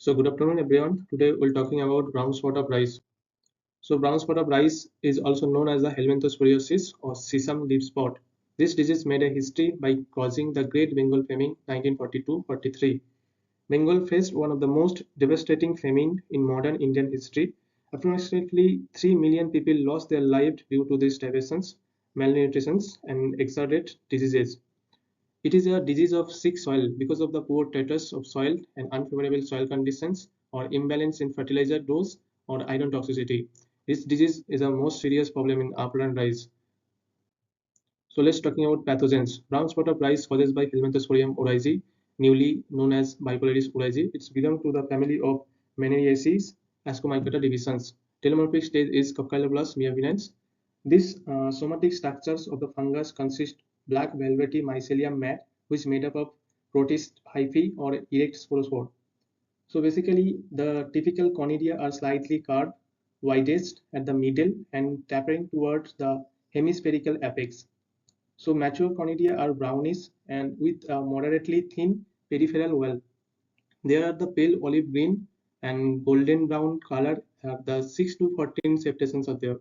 So good afternoon everyone. Today we're talking about brown spot of rice. So brown spot of rice is also known as the helminthosporiasis or sesame leaf spot. This disease made a history by causing the Great Bengal Famine 1942-43. Bengal faced one of the most devastating famine in modern Indian history. Approximately 3 million people lost their lives due to these starvations, malnutrition, and exudate diseases. It is a disease of sick soil because of the poor status of soil and unfavorable soil conditions or imbalance in fertilizer dose or iron toxicity. This disease is the most serious problem in upland rice. So let's talking about pathogens. Brown spot of rice causes by Helminthosporium oryzae, newly known as Bipolaris oryzae. It's belong to the family of Menariaceae, Ascomycota divisions. Telomorphic stage is Coccoloblast meavinens. These somatic structures of the fungus consist black velvety mycelium mat, which is made up of protist hyphae or erect sporospore. So basically, the typical conidia are slightly curved, widest at the middle, and tapering towards the hemispherical apex. So mature conidia are brownish and with a moderately thin peripheral wall. There are the pale olive green and golden brown color. The 6 to 14 septations are there.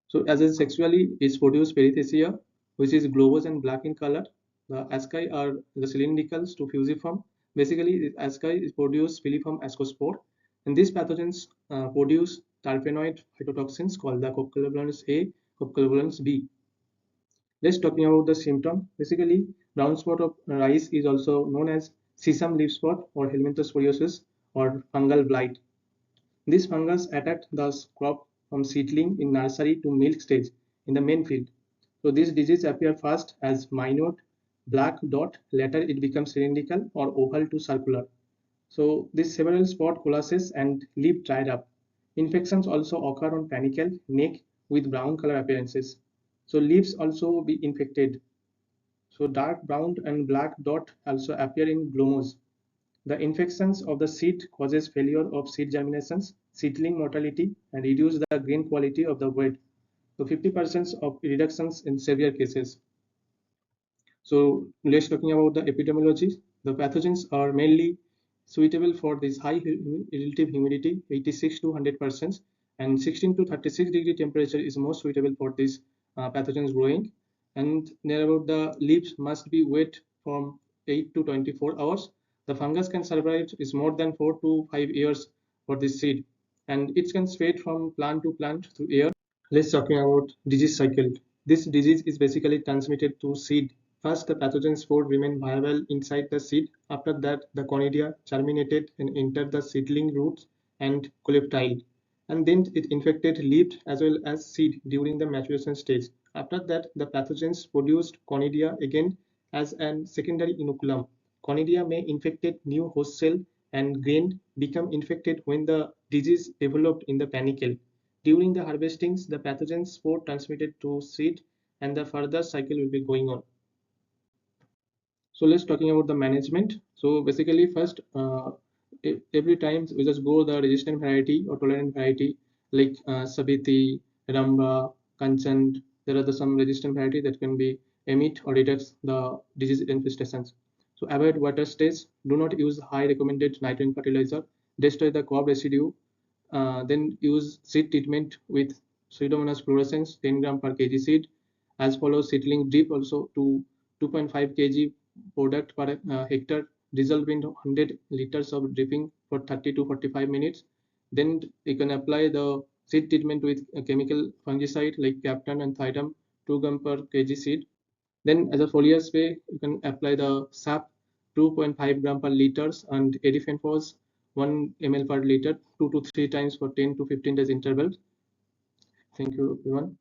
So as a sexually is produced perithecia, which is globose and black in color. The asci are the cylindricals to fusiform. Basically, asci is produce filiform ascospore, and these pathogens produce terpenoid phytotoxins called the Coccoloblans A, Coccoloblans B. Let's talking about the symptom. Basically, brown spot of rice is also known as sesame leaf spot or helminthosporiasis or fungal blight. This fungus attacked the crop from seedling in nursery to milk stage in the main field. So this disease appears first as minute black dot. Later it becomes cylindrical or oval to circular. So this several spot coalesces and leaf dried up. Infections also occur on panicle, neck with brown color appearances. So leaves also be infected. So dark brown and black dot also appear in glomos. The infections of the seed causes failure of seed germinations, seedling mortality, and reduce the grain quality of the weight. So 50% of reductions in severe cases. So let's talking about the epidemiology. The pathogens are mainly suitable for this high relative humidity, 86 to 100%, and 16 to 36 degree temperature is most suitable for these pathogens growing. And thereabout the leaves must be wet from 8 to 24 hours. The fungus can survive is more than 4 to 5 years for this seed, and it can spread from plant to plant through air. Let's talking about disease cycle. This disease is basically transmitted to seed. First, the pathogen spore remain viable inside the seed. After that, the conidia germinated and entered the seedling roots and coleoptile. And then it infected leaf as well as seed during the maturation stage. After that, the pathogens produced conidia again as an secondary inoculum. Conidia may infected new host cell and grain become infected when the disease developed in the panicle. During the harvestings, the pathogen spore transmitted to seed and the further cycle will be going on. So let's talking about the management. So basically first every time we just go the resistant variety or tolerant variety like Sabiti, Ramba, Kanchan. There are some resistant variety that can be emit or reduce the disease infestations. So avoid water stage. Do not use high recommended nitrogen fertilizer. Destroy the crop residue. Then use seed treatment with Pseudomonas fluorescens 10 gram per kg seed. As follows seedling drip also to 2.5 kg product per hectare dissolved in 100 liters of dripping for 30 to 45 minutes. Then you can apply the seed treatment with a chemical fungicide like Captan and Thydam 2 gram per kg seed. Then as a foliar spray, you can apply the sap 2.5 gram per liters and edifenphos 1 ml per liter 2 to 3 times for 10 to 15 days interval. Thank you everyone.